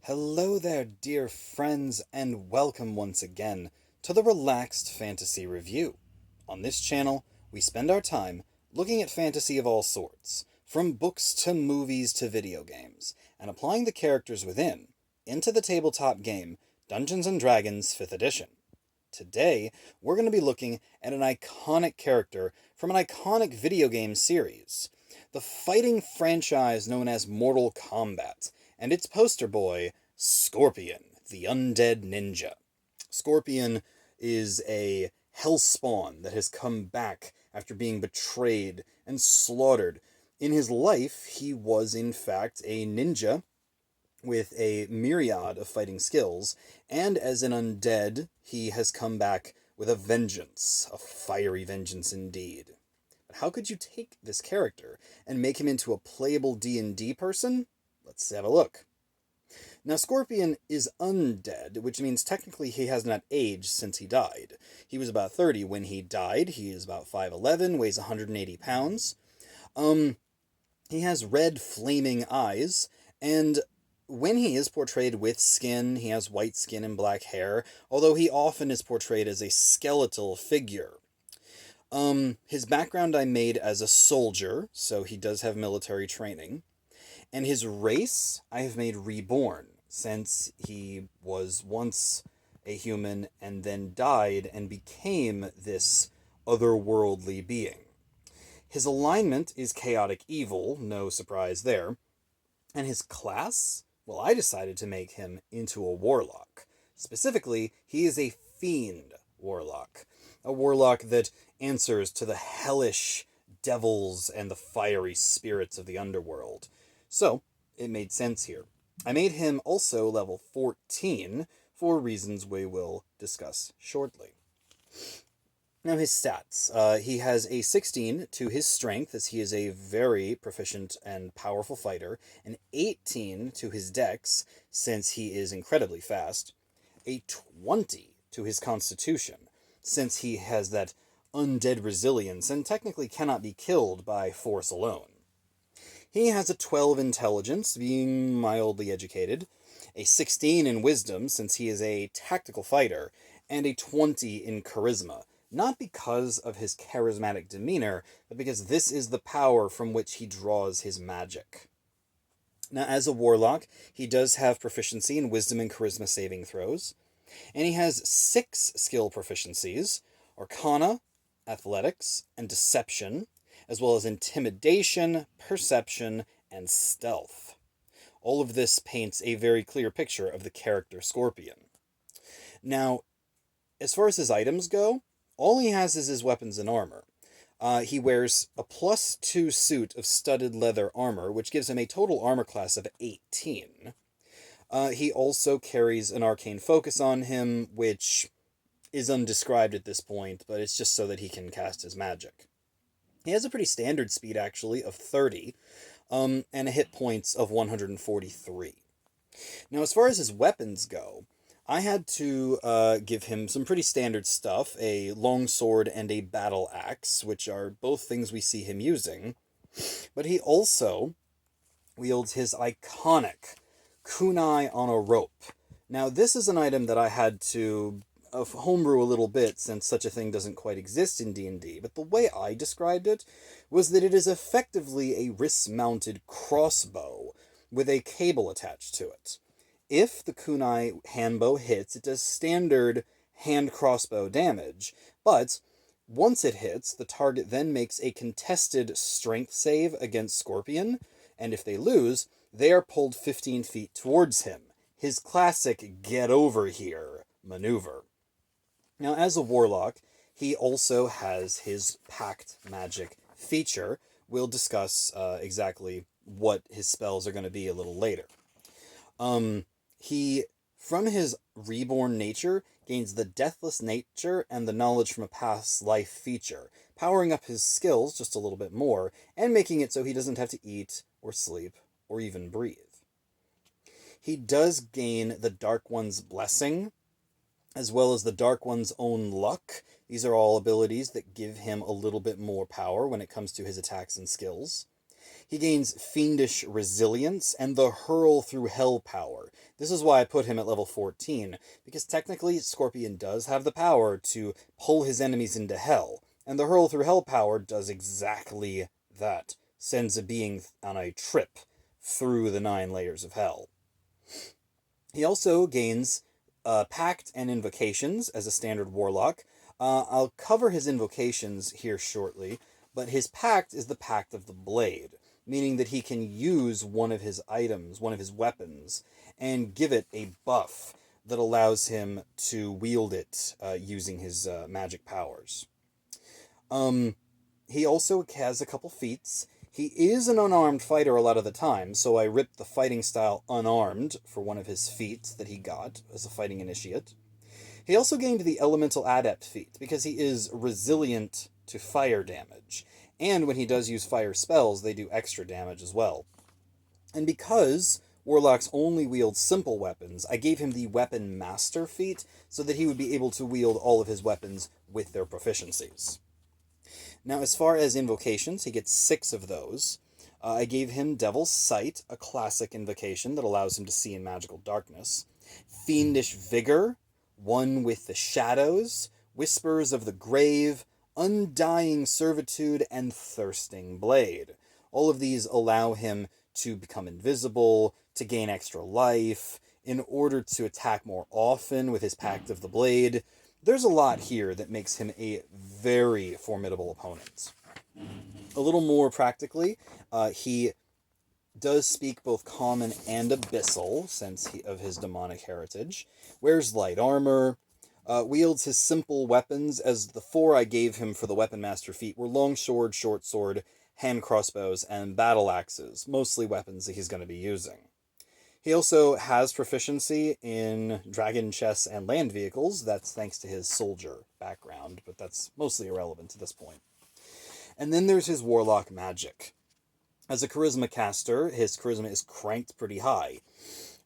Hello there, dear friends, and welcome once again to the Relaxed Fantasy Review. On this channel, we spend our time looking at fantasy of all sorts, from books to movies to video games, and applying the characters within into the tabletop game Dungeons & Dragons 5th Edition. Today, we're going to be looking at an iconic character from an iconic video game series, the fighting franchise known as Mortal Kombat, and its poster boy, Scorpion, the undead ninja. Scorpion is a hellspawn that has come back after being betrayed and slaughtered. In his life, he was in fact a ninja with a myriad of fighting skills, and as an undead, he has come back with a vengeance, a fiery vengeance indeed. But how could you take this character and make him into a playable D&D person? Let's have a look. Now, Scorpion is undead, which means technically he has not aged since he died. He was about 30 when he died. He is about 5'11", weighs 180 pounds. He has red flaming eyes, and when he is portrayed with skin, he has white skin and black hair, although he often is portrayed as a skeletal figure. His background I made as a soldier, so he does have military training. And his race I have made reborn, since he was once a human and then died and became this otherworldly being. His alignment is chaotic evil, no surprise there. And his class? Well, I decided to make him into a warlock. Specifically, he is a fiend warlock. A warlock that answers to the hellish devils and the fiery spirits of the underworld. So, it made sense here. I made him also level 14, for reasons we will discuss shortly. Now his stats. He has a 16 to his strength, as he is a very proficient and powerful fighter, an 18 to his dex, since he is incredibly fast, a 20 to his constitution, since he has that undead resilience and technically cannot be killed by force alone. He has a 12 intelligence, being mildly educated, a 16 in wisdom, since he is a tactical fighter, and a 20 in charisma, not because of his charismatic demeanor, but because this is the power from which he draws his magic. Now, as a warlock, he does have proficiency in wisdom and charisma saving throws, and he has 6 skill proficiencies: Arcana, Athletics, and Deception, as well as Intimidation, Perception, and Stealth. All of this paints a very clear picture of the character Scorpion. Now, as far as his items go, all he has is his weapons and armor. He wears a +2 suit of studded leather armor, which gives him a total armor class of 18. He also carries an arcane focus on him, which is undescribed at this point, but it's just so that he can cast his magic. He has a pretty standard speed, actually, of 30, and a hit points of 143. Now, as far as his weapons go, I had to give him some pretty standard stuff, a longsword and a battle axe, which are both things we see him using. But he also wields his iconic kunai on a rope. Now, this is an item that I had to homebrew a little bit, since such a thing doesn't quite exist in D&D, but the way I described it was that it is effectively a wrist-mounted crossbow with a cable attached to it. If the kunai handbow hits, it does standard hand crossbow damage, but once it hits, the target then makes a contested strength save against Scorpion, and if they lose, they are pulled 15 feet towards him. His classic get over here maneuver. Now, as a warlock, he also has his pact magic feature. We'll discuss exactly what his spells are going to be a little later. He, from his reborn nature, gains the deathless nature and the knowledge from a past life feature, powering up his skills just a little bit more, and making it so he doesn't have to eat, or sleep, or even breathe. He does gain the Dark One's blessing, as well as the Dark One's own luck. These are all abilities that give him a little bit more power when it comes to his attacks and skills. He gains Fiendish Resilience and the Hurl Through Hell power. This is why I put him at level 14, because technically Scorpion does have the power to pull his enemies into hell, and the Hurl Through Hell power does exactly that. Sends a being on a trip through the 9 layers of hell. He also gains Pact and Invocations as a standard warlock. I'll cover his Invocations here shortly, but his Pact is the Pact of the Blade, meaning that he can use one of his items, one of his weapons, and give it a buff that allows him to wield it using his magic powers. He also has a couple feats. He is an unarmed fighter a lot of the time, so I ripped the fighting style unarmed for one of his feats that he got as a fighting initiate. He also gained the Elemental Adept feat, because he is resilient to fire damage, and when he does use fire spells, they do extra damage as well. And because warlocks only wield simple weapons, I gave him the Weapon Master feat, so that he would be able to wield all of his weapons with their proficiencies. Now, as far as invocations, he gets 6 of those. I gave him Devil's Sight, a classic invocation that allows him to see in magical darkness. Fiendish Vigor, One with the Shadows, Whispers of the Grave, Undying Servitude, and Thirsting Blade. All of these allow him to become invisible, to gain extra life, in order to attack more often with his Pact of the Blade. There's a lot here that makes him a very formidable opponent. A little more practically, he does speak both Common and Abyssal, since of his demonic heritage, wears light armor, wields his simple weapons, as the 4 I gave him for the Weapon Master feat were long sword, short sword, hand crossbows, and battle axes, mostly weapons that he's going to be using. He also has proficiency in dragon chess and land vehicles. That's thanks to his soldier background, but that's mostly irrelevant at this point. And then there's his warlock magic. As a charisma caster, his charisma is cranked pretty high.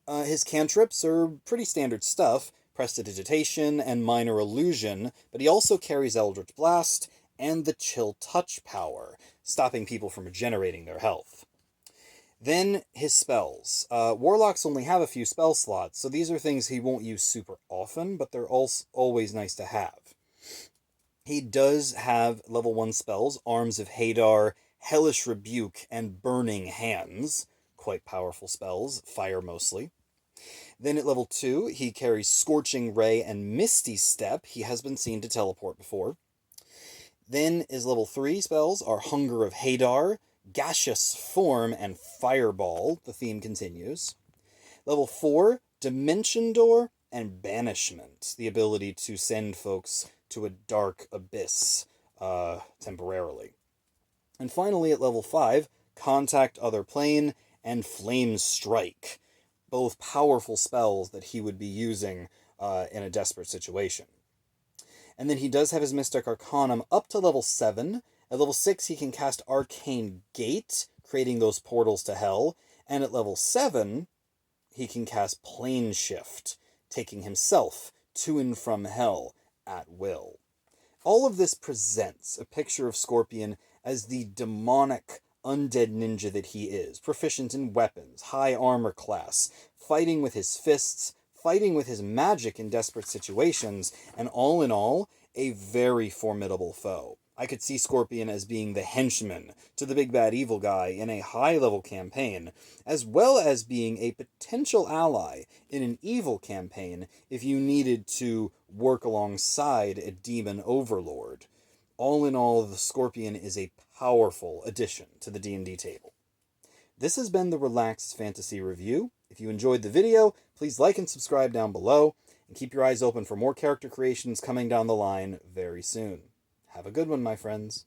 His cantrips are pretty standard stuff, Prestidigitation and Minor Illusion, but he also carries Eldritch Blast and the Chill Touch power, stopping people from regenerating their health. Then his spells. Warlocks only have a few spell slots, so these are things he won't use super often, but they're always nice to have. He does have level 1 spells, Arms of Hadar, Hellish Rebuke, and Burning Hands. Quite powerful spells, fire mostly. Then at level 2, he carries Scorching Ray and Misty Step. He has been seen to teleport before. Then his level 3 spells are Hunger of Hadar, Gaseous Form, and Fireball. The theme continues. Level 4, Dimension Door and Banishment. The ability to send folks to a dark abyss temporarily. And finally, at level 5, Contact Other Plane and Flame Strike. Both powerful spells that he would be using in a desperate situation. And then he does have his Mystic Arcanum up to level 7. At level 6, he can cast Arcane Gate, creating those portals to hell. And at level 7, he can cast Plane Shift, taking himself to and from hell at will. All of this presents a picture of Scorpion as the demonic undead ninja that he is, proficient in weapons, high armor class, fighting with his fists, fighting with his magic in desperate situations, and all in all, a very formidable foe. I could see Scorpion as being the henchman to the big bad evil guy in a high-level campaign, as well as being a potential ally in an evil campaign if you needed to work alongside a demon overlord. All in all, the Scorpion is a powerful addition to the D&D table. This has been the Relaxed Fantasy Review. If you enjoyed the video, please like and subscribe down below, and keep your eyes open for more character creations coming down the line very soon. Have a good one, my friends.